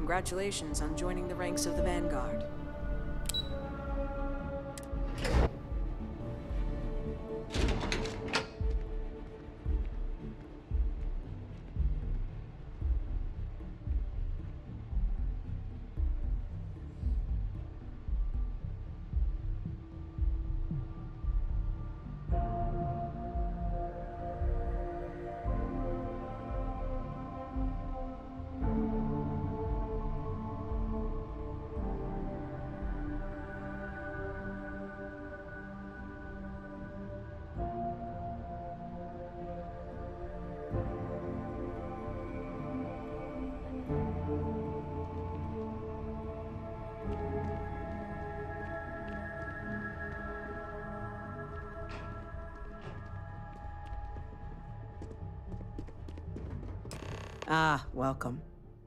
congratulations on joining the ranks of the Vanguard. Ah, welcome.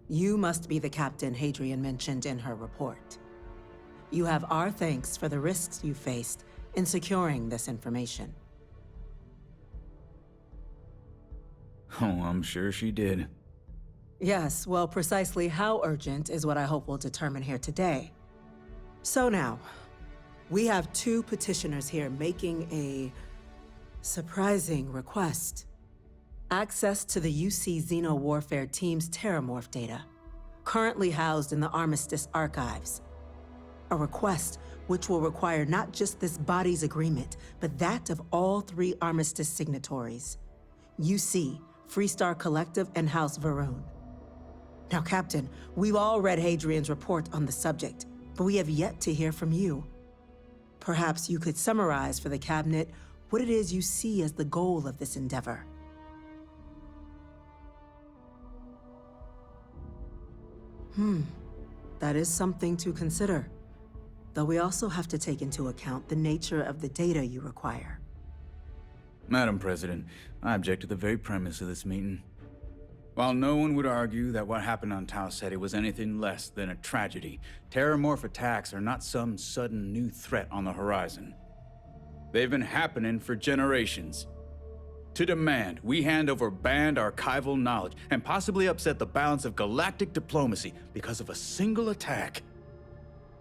You must be the captain Hadrian mentioned in her report. You have our thanks for the risks you faced in securing this information. Oh, I'm sure she did. Yes, well, precisely how urgent is what I hope we'll determine here today. So now, we have two petitioners here making a surprising request. Access to the UC Xeno Warfare Team's Terramorph data, currently housed in the Armistice archives. A request which will require not just this body's agreement, but that of all three Armistice signatories: UC, Freestar Collective, and House Va'ruun. Now, Captain, we've all read Hadrian's report on the subject, but we have yet to hear from you. Perhaps you could summarize for the Cabinet what it is you see as the goal of this endeavor. That is something to consider. Though we also have to take into account the nature of the data you require. Madam President, I object to the very premise of this meeting. While no one would argue that what happened on Tau Ceti was anything less than a tragedy, Terramorph attacks are not some sudden new threat on the horizon. They've been happening for generations. To demand we hand over banned archival knowledge and possibly upset the balance of galactic diplomacy because of a single attack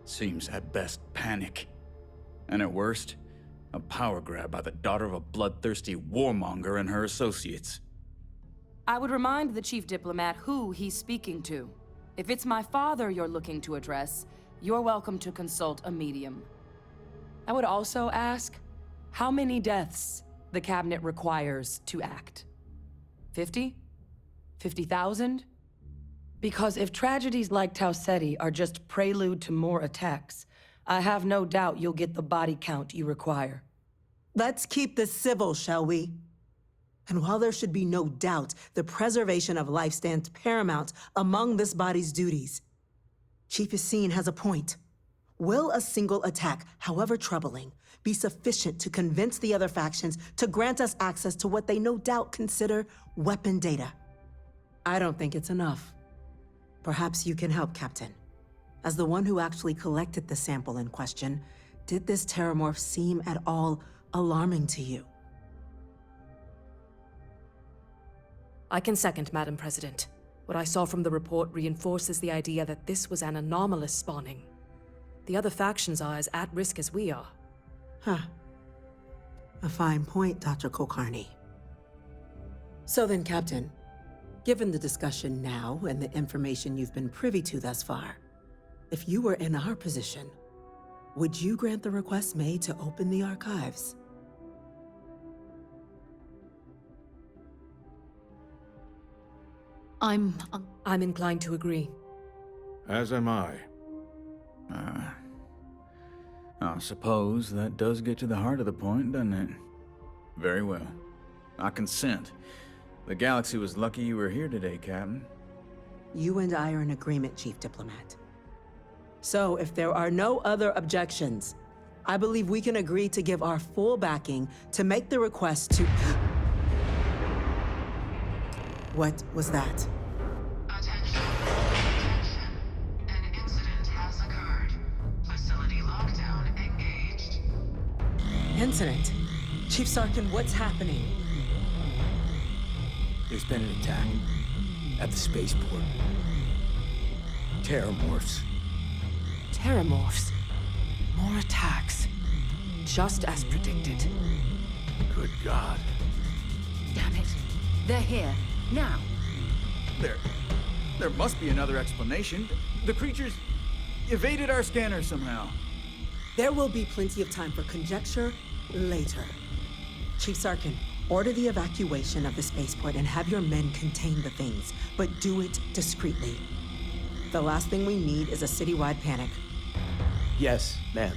seems at best panic. And at worst, a power grab by the daughter of a bloodthirsty warmonger and her associates. I would remind the Chief Diplomat who he's speaking to. If it's my father you're looking to address, you're welcome to consult a medium. I would also ask, how many deaths the Cabinet requires to act? 50? 50,000? Because if tragedies like Tau Ceti are just prelude to more attacks, I have no doubt you'll get the body count you require. Let's keep this civil, shall we? And while there should be no doubt the preservation of life stands paramount among this body's duties, Chief Yassine has a point. Will a single attack, however troubling, be sufficient to convince the other factions to grant us access to what they no doubt consider weapon data? I don't think it's enough. Perhaps you can help, Captain. As the one who actually collected the sample in question, did this Terramorph seem at all alarming to you? I can second, Madam President. What I saw from the report reinforces the idea that this was an anomalous spawning. The other factions are as at risk as we are. Huh. A fine point, Dr. Kulkarni. So then, Captain, given the discussion now and the information you've been privy to thus far, if you were in our position, would you grant the request made to open the archives? I'm inclined to agree. As am I. I suppose that does get to the heart of the point, doesn't it? Very well. I consent. The galaxy was lucky you were here today, Captain. You and I are in agreement, Chief Diplomat. So, if there are no other objections, I believe we can agree to give our full backing to make the request to... What was that? Attention. An incident has occurred. Facility lockdown engaged. Incident? Chief Sarkin, what's happening? There's been an attack at the spaceport. Terramorphs. Terramorphs. More attacks. Just as predicted. Good God. Damn it. They're here. Now. There must be another explanation. The creatures evaded our scanner somehow. There will be plenty of time for conjecture later. Chief Sarkin, order the evacuation of the spaceport and have your men contain the things, but do it discreetly. The last thing we need is a citywide panic. Yes, ma'am.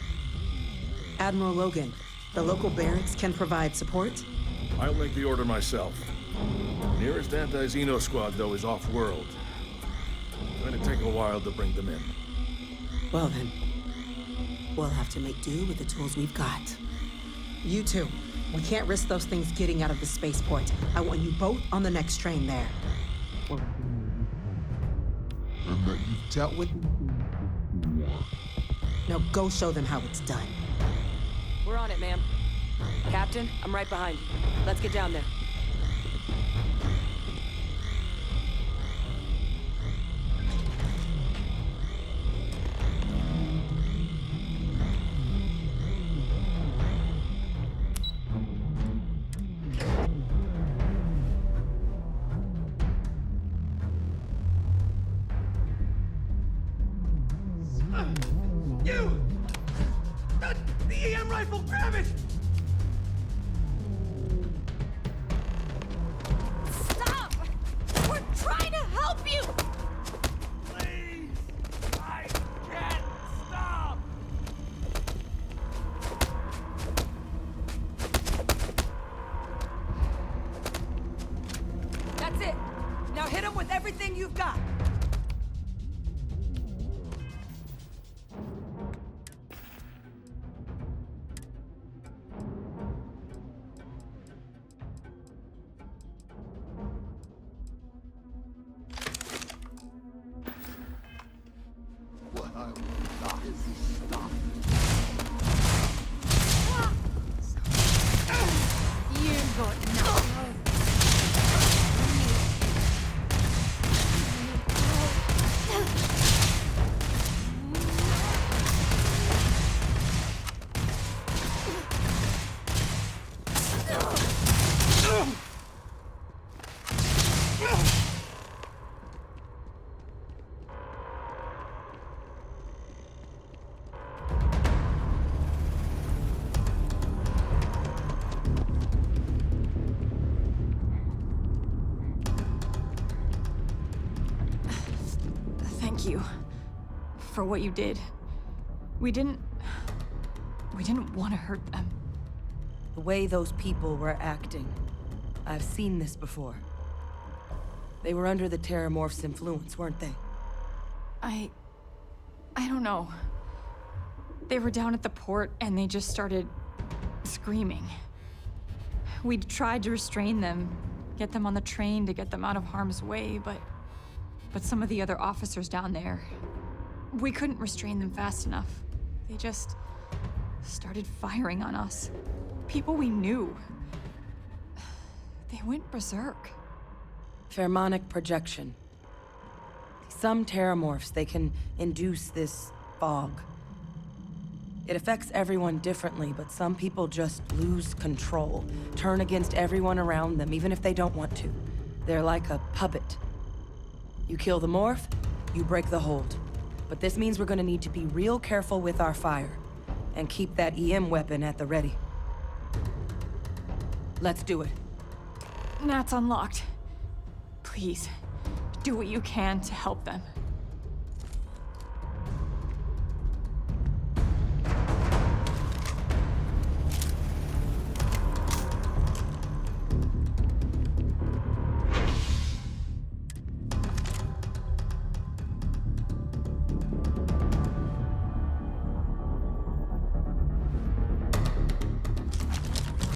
Admiral Logan, the local barracks can provide support? I'll make the order myself. Nearest anti-Xeno squad, though, is off-world. Going to take a while to bring them in. Well then, we'll have to make do with the tools we've got. You two, we can't risk those things getting out of the spaceport. I want you both on the next train there. And that you've dealt with Now go show them how it's done. We're on it, ma'am. Captain, I'm right behind you. Let's get down there. The EM rifle, grab it! Stop! We're trying to help you! Please! I can't stop! That's it. Now hit him with everything you've got. what I will not stop. You got nothing. Thank you for what you did. We didn't want to hurt them. The way those people were acting. I've seen this before. They were under the Terramorph's influence, weren't they? I don't know. They were down at the port and they just started screaming. We tried to restrain them, get them on the train to get them out of harm's way, but some of the other officers down there, we couldn't restrain them fast enough. They just started firing on us. People we knew. They went berserk. Pheromonic projection. Some Terramorphs, they can induce this fog. It affects everyone differently, but some people just lose control, turn against everyone around them, even if they don't want to. They're like a puppet. You kill the morph, you break the hold. But this means we're gonna need to be real careful with our fire, and keep that EM weapon at the ready. Let's do it. Nat's unlocked. Please, do what you can to help them.